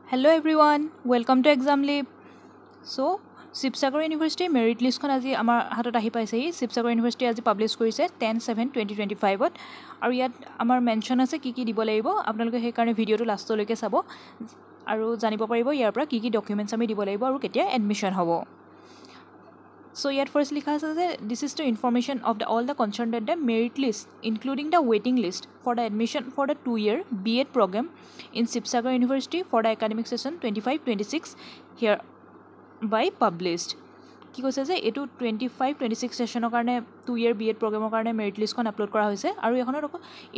Hello everyone, welcome to Exam Lab. So, Sibsagar University merit list kon aji amar hatot ahi paise. Sibsagar University aji publish korise 10/7/2025 ot. Aru yat amar mention ase ki dibo lagibo. Apnaloke he karone video to last loike sabo. Aru janibo paribo yar pora ki documents ami dibo lagibo aru ketia admission hobo. So yet first likha ase that this is the information of all the concerned at the merit list, including the waiting list for the admission for the 2-year B.Ed program in Sibsagar University for the academic session 25-26 here by published. কি কৈছে যে এটো 25-26 সেশনৰ কাৰণে 2-year B.Ed program কাৰণে merit list খন upload কৰা হৈছে আৰু এখনৰ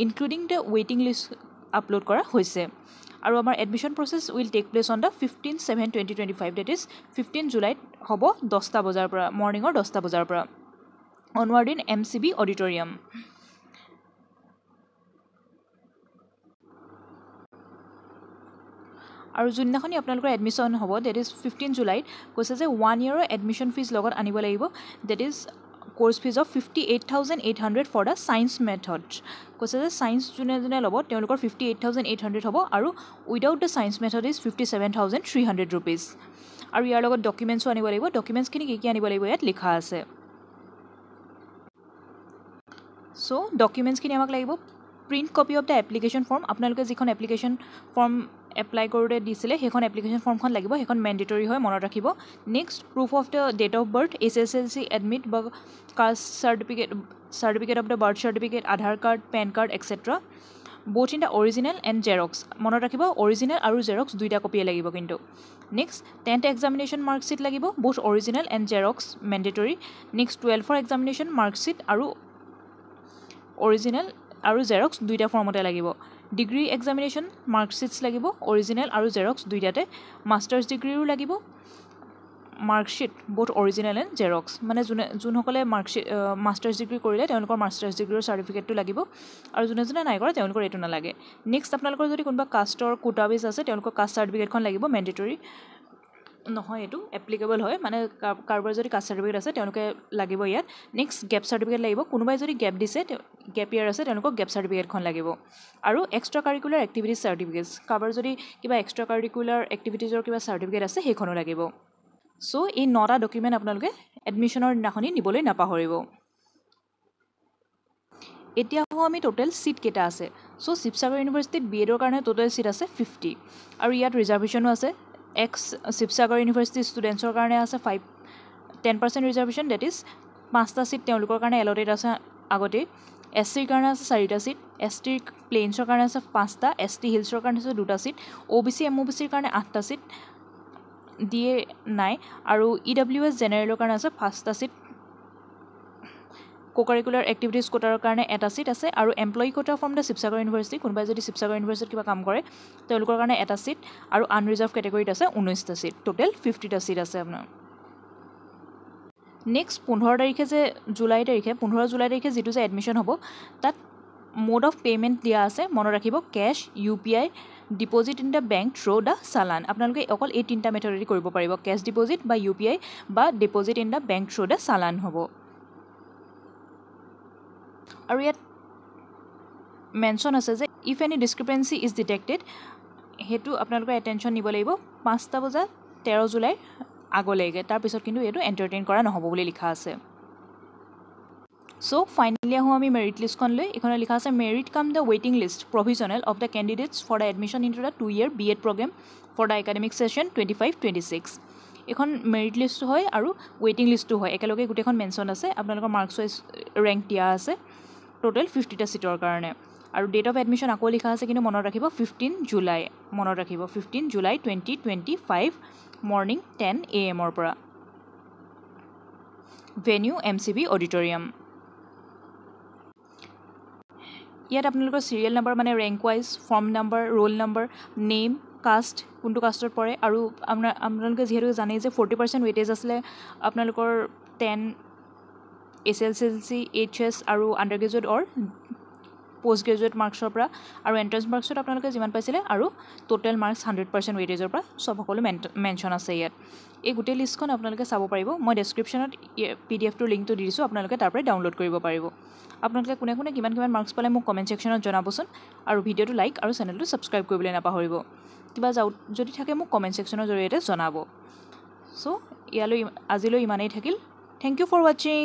including the waiting list upload কৰা হৈছে আৰু আমাৰ admission process will take place on the 15/7/2025, that is 15 July হ'ব 10টা বজাৰ পৰা মৰ্নিংৰ 10টা বজাৰ পৰা onward in MCB auditorium. আৰু যোনদিনাখনি আপোনালোকৰ এডমিশ্যন হ'ব that is 15 July কৈছে যে 1 year admission fees লগত আনিব লাগিব, that is course fees of 58,800 for the science method. কৈছে যে science যোনে ল'ব তেওঁলোকৰ 58,800 হ'ব আৰু without the science method is 57,300 rupees. আৰু ইয়াৰ লগত ডকুমেন্টছ আনিব লাগিব. ডকুমেন্টছ খিনি কি আনিব লাগিব ইয়াত লিখা আছে. সো ডকুমেন্টছ খিনি আমাক লাগিব print copy of the application form. আপোনালোকে যিখন application form apply কৰোতে দিছিলে হেখন application form খন লাগিব, হেখন mandatory হয় মনত ৰাখিব. Next, proof of the date of birth, SSLC admit বা caste certificate of the birth certificate, Aadhaar card, PAN card, etc. both in the original and Xerox. মনত ৰাখিব original আৰু Xerox দুইটা কপি লাগিব কিন্তু. Next, 10th examination mark sheet লাগিব, both original and Xerox mandatory. Next, 12th examination mark sheet আৰু original আৰু Xerox দুইটা ফৰ্মতে লাগিব. ডিগ্ৰী এক্সামিনেশ্যন মাৰ্কশ্বিটছ লাগিব অৰিজিনেল আৰু জেৰক্স দুইটাতে. মাষ্টাৰ্ছ ডিগ্ৰীৰো লাগিব marksheet both original and Xerox, মানে যোনসকলে মাষ্টাৰ্ছ ডিগ্ৰী কৰিলে তেওঁলোকৰ মাষ্টাৰ্ছ ডিগ্ৰীৰ চাৰ্টিফিকেটটো লাগিব আৰু যোনে নাই কৰে তেওঁলোকৰ এইটো নালাগে. নেক্সট আপোনালোকৰ যদি কোনোবা কাষ্টৰ কোটা বেছ আছে তেওঁলোকৰ কাষ্ট চাৰ্টিফিকেটখন লাগিব, মেণ্ডেটৰী নহয় এইটো এপ্লিকেবল হয়, মানে কাৰোবাৰ যদি কাষ্ট চাৰ্টিফিকেট আছে তেওঁলোকে লাগিব ইয়াত. নেক্সট গেপ চাৰ্টিফিকেট লাগিব, কোনোবাই যদি গেপ দিছে গেপ ইয়াৰ আছে তেওঁলোকক গেপ চাৰ্টিফিকেটখন লাগিব. আৰু এক্সট্ৰা কাৰিকুলাৰ এক্টিভিটিজ চাৰ্টিফিকেটছ, কাৰোবাৰ যদি কিবা এক্সট্ৰা কাৰিকুলাৰ এক্টিভিটিজৰ কিবা চাৰ্টিফিকেট আছে সেইখনো লাগিব. চ' এই 9টা ডকুমেণ্ট আপোনালোকে এডমিশ্যনৰ দিনাখনি নিবলৈ নাপাহৰিব. এতিয়া হওঁ আমি টোটেল চিট কেইটা আছে. চ' শিৱসাগৰ ইউনিভাৰ্চিটিত B.Edৰ কাৰণে টোটেল চিট আছে 50 আৰু ইয়াত ৰিজাৰ্ভেশ্যনো আছে. শিৱসাগৰ ইউনিভাৰ্চিটি ষ্টুডেণ্টছৰ কাৰণে আছে 10% ৰিজাৰ্ভেশ্যন, ডেট ইজ 5টা চিট তেওঁলোকৰ কাৰণে এলটেড আছে আগতেই. SCৰ কাৰণে আছে 4টা চিট, ST প্লেইনছৰ কাৰণে আছে 5টা, ST হিলছৰ কাৰণে আছে 2টা চিট, OBC MOBCৰ কাৰণে 8টা চিট দিয়ে নাই আৰু EWS জেনেৰেলৰ কাৰণে আছে 5টা চিট. co-curricular activities কোটাৰ কাৰণে এটা চিট আছে আৰু employee quota from the Sivasagar university, কোনোবাই যদি শিৱসাগৰ ইউনিভাৰ্চিটিত কিবা কাম কৰে তেওঁলোকৰ কাৰণে এটা চিট আৰু আনৰিজাৰ্ভ কেটেগৰীত আছে 19টা চিট, টোটেল 50টা চিট আছে আপোনাৰ. নেক্সট 15 তাৰিখে যে 15 জুলাই তাৰিখে যিটো যে এডমিশ্যন হ'ব তাত মোড অফ পে'মেণ্ট দিয়া আছে, মনত ৰাখিব cash, UPI, deposit in the bank through the challan. আপোনালোকে অকল এই 3টা মেথডেদি কৰিব পাৰিব, কেছ ডিপ'জিট বা UPI বা deposit in the bank through the challan হ'ব. আৰু ইয়াত মেনশ্যন আছে যে if any discrepancy is detected, সেইটো আপোনালোকৰ এটেনশ্যন নিব লাগিব 5টা বজাত 13 জুলাইৰ আগলৈকে, তাৰপিছত কিন্তু এইটো এণ্টাৰটেইন কৰা নহ'ব বুলি লিখা আছে. চ' ফাইনেলি আহোঁ আমি মেৰিট লিষ্টখন লৈ. এইখনত লিখা আছে মেৰিট কাম দ্য ৱেইটিং list provisional of the candidates for the admission in to the 2-year B.Ed programme for the academic session 25-26. এইখন মেৰিট লিষ্ট হয় আৰু ৱেইটিং লিষ্টটো হয়, একেলগে গোটেইখন মেনশ্যন আছে. আপোনালোকৰ মাৰ্কছ ৱাইজ ৰেংক দিয়া আছে টোটেল 50টা চিটৰ কাৰণে. আৰু ডেট অফ এডমিশ্যন আকৌ লিখা আছে কিন্তু মনত ৰাখিব 15 জুলাই, মনত ৰাখিব 15 জুলাই 2025 মৰ্নিং 10 AM পৰা. Venue MCB auditorium. ইয়াত আপোনালোকৰ চিৰিয়েল নাম্বাৰ মানে rank wise, form number, roll number, name, caste কোনটো কাষ্টত পৰে আৰু আপোনালোকে যিহেতু জানেই যে 40% ৱেইটেজ আছিলে আপোনালোকৰ 10 SSLC, HS আৰু আণ্ডাৰ গ্ৰেজুৱেট অৰ পোষ্ট গ্ৰেজুৱেট মাৰ্কছৰ পৰা আৰু এণ্ট্ৰেঞ্চ মাৰ্কছত আপোনালোকে যিমান পাইছিলে আৰু টোটেল মাৰ্কছ 100% ৱেইটেজৰ পৰা চব সকলো মেনশ্যন আছে ইয়াত. এই গোটেই লিষ্টখন আপোনালোকে চাব পাৰিব. মই ডেছক্ৰিপশ্যনত PDF-টোৰ লিংকটো দি দিছোঁ, আপোনালোকে তাৰ পৰাই ডাউনলোড কৰিব পাৰিব. আপোনালোকে কোনে কিমান মাৰ্কছ পালে মোক কমেণ্ট ছেকশ্যনত জনাবচোন আৰু ভিডিঅ'টো লাইক আৰু চেনেলটো ছাবস্ক্ৰাইব কৰিবলৈ নাপাহৰিব. কিবা যদি থাকে মোক কমেণ্ট ছেকশ্যনৰ জৰিয়তে জনাব। চ' আজিলৈ ইমানেই থাকিল। থেংক ইউ ফৰ ৱাচিং।